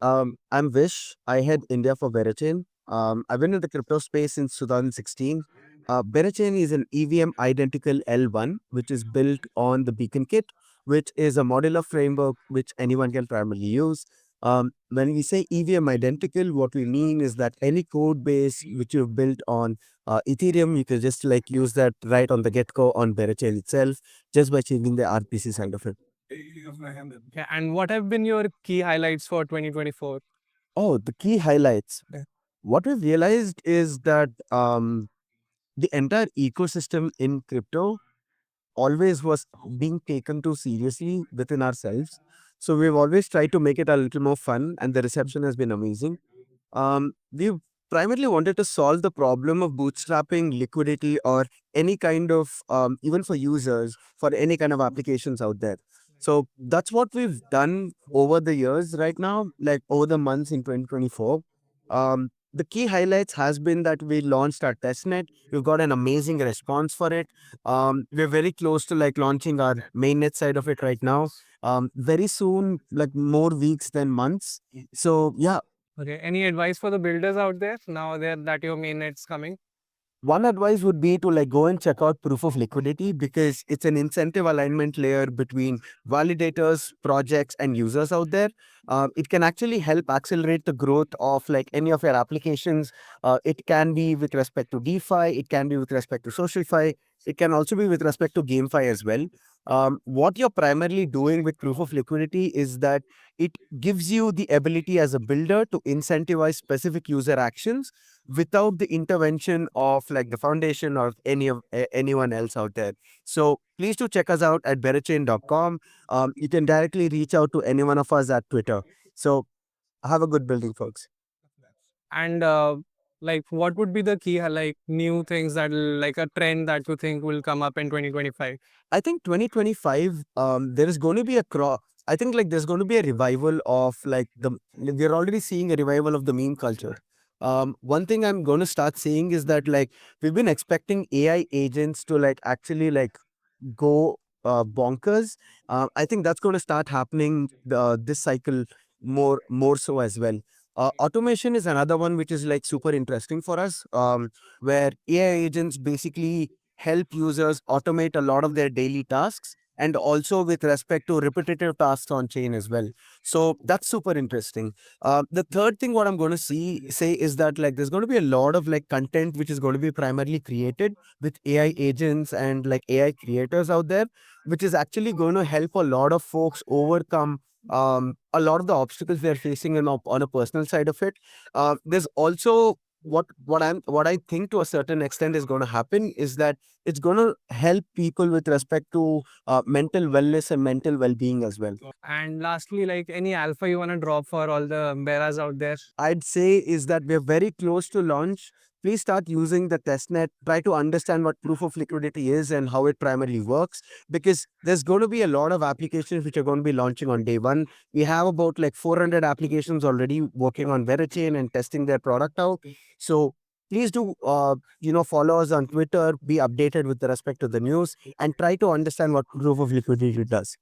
I'm Vish. I head India for Berachain. I've been in the crypto space since 2016. Berachain is an EVM identical L1, which is built on the Beacon Kit, which is a modular framework which anyone can primarily use. When we say EVM identical, what we mean is that any code base which you've built on Ethereum, you can just like use that right on the get-go on Berachain itself, just by changing the RPC side of it. Yeah, and what have been your key highlights for 2024? Oh, the key highlights. What we've realized is that the entire ecosystem in crypto always was being taken too seriously within ourselves. So we've always tried to make it a little more fun, and the reception has been amazing. We primarily wanted to solve the problem of bootstrapping liquidity or any kind of, even for users, for any kind of applications out there. So that's what we've done over the years right now, like over the months in 2024. The key highlights has been that we launched our testnet. We've got an amazing response for it. We're very close to like launching our mainnet side of it right now. Very soon, like more weeks than months. So yeah, Okay, any advice for the builders out there now that your mainnet's coming? one advice would be to like go and check out proof of liquidity because it's an incentive alignment layer between validators, projects, and users out there. It can actually help accelerate the growth of like any of your applications. It can be with respect to DeFi, it can be with respect to SocialFi, it can also be with respect to GameFi as well. What you're primarily doing with proof of liquidity is that it gives you the ability as a builder to incentivize specific user actions without the intervention of like the foundation or anyone else out there. So please do check us out at berachain.com. You can directly reach out to any one of us at Twitter. So have a good building, folks. And like, what would be the key like new things that like a trend that you think will come up in 2025? I think 2025, there is going to be I think like there's going to be a revival of like we're already seeing a revival of the meme culture. One thing I'm going to start seeing is that like we've been expecting AI agents to like actually like go bonkers. I think that's going to start happening this cycle more so as well. Automation is another one which is like super interesting for us, where AI agents basically help users automate a lot of their daily tasks and also with respect to repetitive tasks on chain as well. So that's super interesting. The third thing what I'm going to say is that like there's going to be a lot of like content which is going to be primarily created with AI agents and like AI creators out there, which is actually going to help a lot of folks overcome a lot of the obstacles they're facing on a personal side of it. There's also what I think to a certain extent is going to happen is that it's going to help people with respect to mental wellness and mental well-being as well. And lastly, like any alpha you want to drop for all the beras out there? I'd say is that we're very close to launch. Please start using the testnet. Try to understand what proof of liquidity is and how it primarily works, because there's going to be a lot of applications which are going to be launching on day one. We have about like 400 applications already working on Berachain and testing their product out. So please do, follow us on Twitter, be updated with respect to the news, and try to understand what proof of liquidity does.